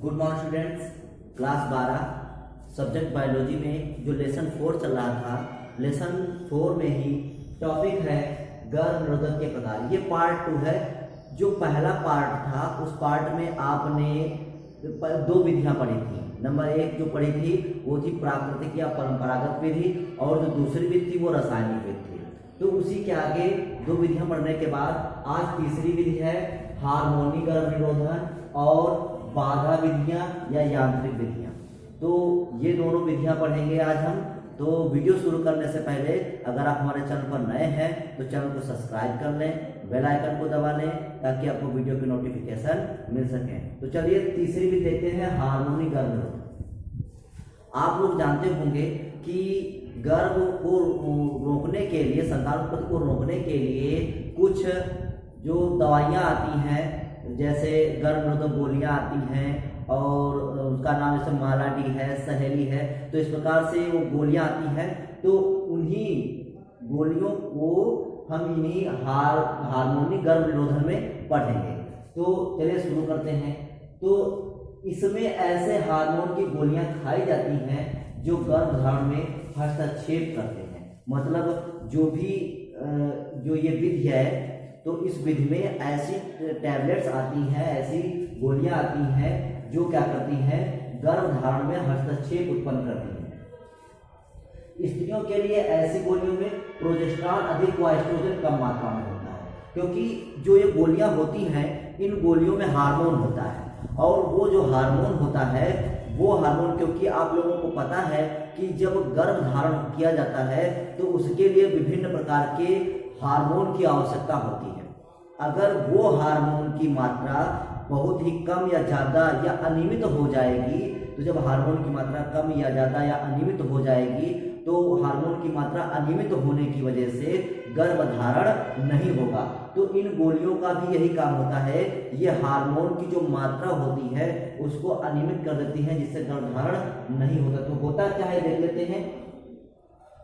Good morning students. Class 12 subject biology में जो lesson 4 चल रहा था, लेसन 4 में ही टॉपिक है गर्भ निरोधक के प्रकार। ये पार्ट 2 है। जो पहला पार्ट था उस पार्ट में आपने दो विधियां पढ़ी थी। नंबर 1 जो पढ़ी थी वो थी प्राकृतिक या परंपरागत विधि, और जो दूसरी विधि थी वो रासायनिक विधि थी। तो उसी के आगे दो विधियां पढ़ने के बाद आज तीसरी विधि है हार्मोनिक गर्भ निरोधन और बाधा विधियां या यांत्रिक विधियां। तो ये दोनों विधियां पढ़ेंगे आज हम। तो वीडियो शुरू करने से पहले अगर आप हमारे चैनल पर नए हैं तो चैनल को सब्सक्राइब कर लें, बेल आइकन को दबा लें ताकि आपको वीडियो की नोटिफिकेशन मिल सके। तो चलिए तीसरी विधि देखते हैं, हार्मोनिक गर्भ निरोधन। आप लोग जानते होंगे कि गर्भ को रोकने के लिए, संतान उत्पत्ति को रोकने के लिए कुछ जो दवाइयाँ आती हैं, जैसे गर्भ निरोधक गोलियां आती हैं और उसका नाम जैसे मालाडी है, सहेली है। तो इस प्रकार से वो गोलियां आती हैं। तो उन्हीं गोलियों को हम इन्हीं हार्मोनिक गर्भ निरोधन में पढ़ेंगे। तो चलिए शुरू करते हैं। तो इसमें ऐसे हार्मोन की गोलियां खाई जाती हैं जो गर्भधारण में हस्तक्षेप करते हैं। मतलब जो ये विधि है, तो इस विधि में ऐसी टैबलेट्स आती हैं, ऐसी गोलियां आती हैं जो क्या करती हैं, गर्भधारण में हस्तक्षेप उत्पन्न करती हैं। स्त्रियों के लिए ऐसी गोलियों में प्रोजेस्टेरॉन अधिक व एस्ट्रोजन कम मात्रा में होता है, क्योंकि जो ये गोलियां होती हैं इन गोलियों में हार्मोन होता है। और वो जो हार्मोन होता है वो हार्मोन, क्योंकि आप लोगों को पता है कि जब गर्भधारण किया जाता है तो उसके लिए विभिन्न प्रकार के हार्मोन की आवश्यकता होती है। अगर वो हार्मोन की मात्रा बहुत ही कम या ज़्यादा या अनियमित हो जाएगी, तो जब हार्मोन की मात्रा कम या ज़्यादा या अनियमित हो जाएगी तो हार्मोन की मात्रा अनियमित होने की वजह से गर्भधारण नहीं होगा। तो इन गोलियों का भी यही काम होता है, ये हार्मोन की जो मात्रा होती है उसको अनियमित कर देती है, जिससे गर्भधारण नहीं होता। तो होता क्या है देख लेते हैं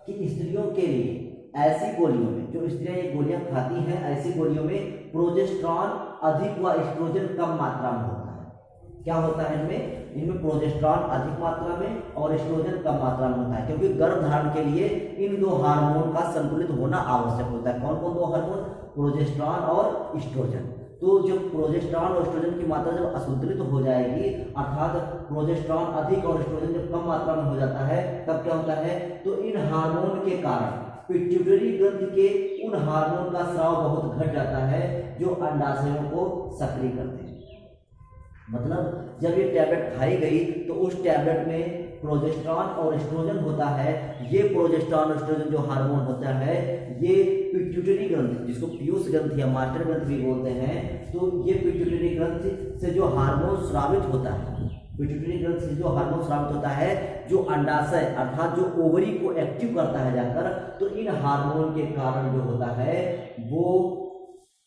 कि स्त्रियों के लिए ऐसी गोलियों में, जो स्त्रियां ये गोलियां खाती हैं, ऐसी गोलियों में प्रोजेस्टेरॉन अधिक व एस्ट्रोजन कम मात्रा में होता है। क्या होता है इनमें प्रोजेस्टेरॉन अधिक मात्रा में और एस्ट्रोजन कम मात्रा में होता है, क्योंकि गर्भधारण के लिए इन दो हार्मोन का संतुलित होना आवश्यक होता है। कौन कौन दो हार्मोन? प्रोजेस्टेरॉन और एस्ट्रोजन। तो जब प्रोजेस्टेरॉन और एस्ट्रोजन की मात्रा जब असंतुलित हो जाएगी, अर्थात प्रोजेस्टेरॉन अधिक और एस्ट्रोजन जब कम मात्रा में हो जाता है, तब क्या होता है, तो इन हार्मोन के कारण पिट्यूटरी ग्रंथि के उन हार्मोन का स्राव बहुत घट जाता है जो अंडाशयों को सक्रिय करते हैं। मतलब जब ये टैबलेट खाई गई तो उस टैबलेट में प्रोजेस्टेरॉन और एस्ट्रोजन होता है। ये प्रोजेस्टेरॉन और एस्ट्रोजन जो हार्मोन होता है, ये पिट्यूटरी ग्रंथि, जिसको पीयूष ग्रंथि या मास्टर ग्रंथि भी बोलते हैं, तो ये पिट्यूटरी ग्रंथि से जो हार्मोन स्रावित होता है, पिट्यूटरी ग्रंथि से जो हार्मोन स्रावित होता है, जो अंडाशय अर्थात जो ओवरी को एक्टिव करता है जाकर, तो इन हार्मोन के कारण जो होता है वो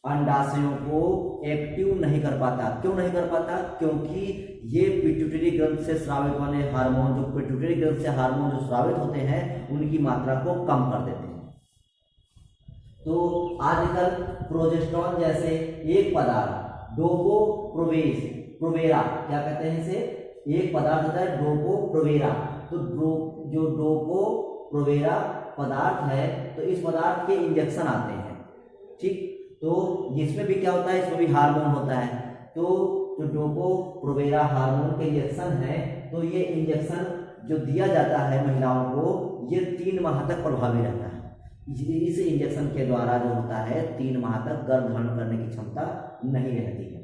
अंडाशयों को एक्टिव नहीं कर पाता। क्यों नहीं कर पाता? क्योंकि ये पिट्यूटरी ग्रंथि से स्रावित वाले हार्मोन, जो पिट्यूटरी ग्रंथि से हार्मोन जो स्रावित होते हैं, उनकी मात्रा को कम कर देते हैं। तो आजकल प्रोजेस्टेरॉन जैसे एक पदार्थ डोपो-प्रोवेरा, क्या कहते हैं इसे, एक पदार्थ होता है डोपो-प्रोवेरा। तो जो डोपो-प्रोवेरा पदार्थ है, तो इस पदार्थ के इंजेक्शन आते हैं, ठीक। तो इसमें भी क्या होता है, इसमें भी हार्मोन होता है। तो जो डोपो-प्रोवेरा हार्मोन के इंजेक्शन है, तो ये इंजेक्शन जो दिया जाता है महिलाओं को, ये 3 माह तक प्रभावी रहता है। इस इंजेक्शन के द्वारा जो होता है 3 माह तक गर्भधारण करने की क्षमता नहीं रहती है।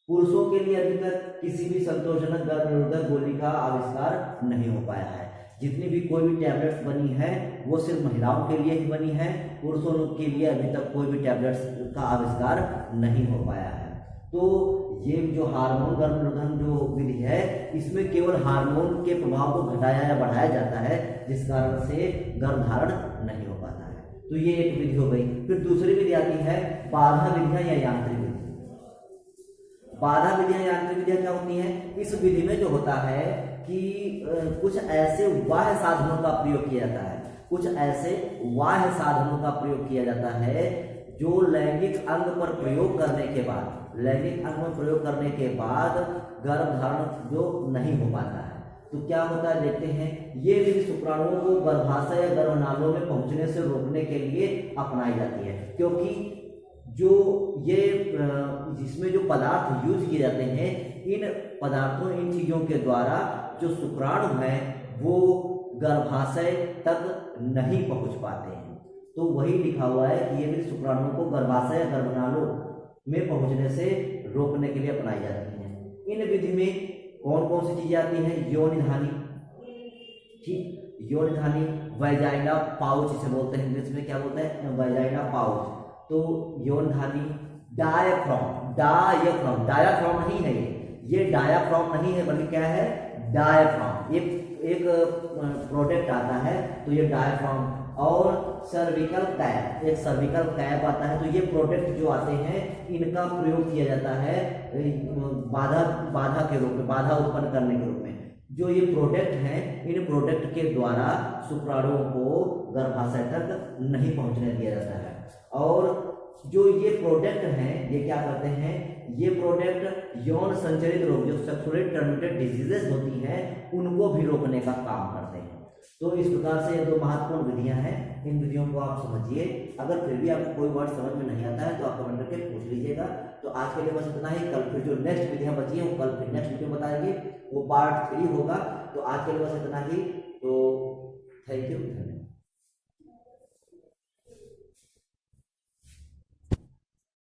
पुरुषों के लिए अभी तक किसी भी संतोषजनक गर्भ निरोधक गोली का आविष्कार नहीं हो पाया है। जितनी भी कोई भी टैबलेट्स बनी है वो सिर्फ महिलाओं के लिए ही बनी है, पुरुषों के लिए अभी तक कोई भी टैबलेट्स का आविष्कार नहीं हो पाया है। तो ये जो हार्मोन गर्भ निरोधन जो विधि है, इसमें केवल हार्मोन के प्रभाव को घटाया या बढ़ाया जाता है, जिस कारण से गर्भधारण नहीं हो पाता है। तो ये एक विधि हो गई। फिर दूसरी विधि आती है बाधा विधियां या यांत्रिक विधि। बाधा विधियां यांत्रिक विधियां क्या होती हैं? इस विधि में जो होता है कि कुछ ऐसे बाह्य साधनों का प्रयोग किया जाता है, कुछ ऐसे बाह्य साधनों का प्रयोग किया जाता है जो लैंगिक अंग पर प्रयोग करने के बाद लैंगिक अंग में प्रयोग करने के बाद गर्भधारण जो नहीं हो पाता है, तो क्या होता है देखते हैं। ये विधि शुक्राणुओं को गर्भाशय या गर्भनालों में पहुंचने से रोकने के लिए अपनाई जाती है, क्योंकि जो ये जिसमें जो पदार्थ यूज किए जाते हैं, इन पदार्थों इन चीज़ों के द्वारा जो शुक्राणु हैं वो गर्भाशय तक नहीं पहुंच पाते हैं। तो वही लिखा हुआ है कि ये विधि शुक्राणुओं को गर्भाशय या गर्भनालों में पहुंचने से रोकने के लिए अपनाई जाती है। इन विधि में कौन कौन सी चीजें आती हैं? योनिधानी, ठीक, योनिधानी, वैजाइना पाउच इसे बोलते हैं, इंग्लिश में क्या बोलते हैं? Vagina pouch. तो योनिधानी, डायाफ्राम, डायाफ्राम नहीं है ये डायाफ्राम नहीं है, बल्कि क्या है? डायाफ्राम। एक प्रोडक्ट आता है तो ये डायाफ्राम। और सर्विकल कैप, एक सर्विकल कैप आता है। तो ये प्रोडक्ट जो आते हैं इनका प्रयोग किया जाता है बाधा के रूप में, बाधा उत्पन्न करने के रूप में। जो ये प्रोडक्ट हैं, इन प्रोडक्ट के द्वारा शुक्राणुओं को गर्भाशय तक नहीं पहुंचने दिया जाता है। और जो ये प्रोडक्ट हैं ये क्या करते हैं? ये प्रोडक्ट यौन संचरित रोग, जो सेक्सुअली ट्रांसमिटेड डिजीजेस होती हैं, उनको भी रोकने का काम करते हैं। तो इस प्रकार से ये दो महत्वपूर्ण विधियां हैं, इन विधियों को आप समझिए। अगर फिर भी आपको कोई वर्ड समझ में नहीं आता है तो आप कमेंट करके पूछ लीजिएगा। तो आज के लिए बस इतना ही। कल फिर जो नेक्स्ट विधियां बची हैं वो कल फिर नेक्स्ट वीडियो बताएंगे, वो पार्ट 3 होगा। तो आज के लिए बस इतना ही। तो थैंक यू।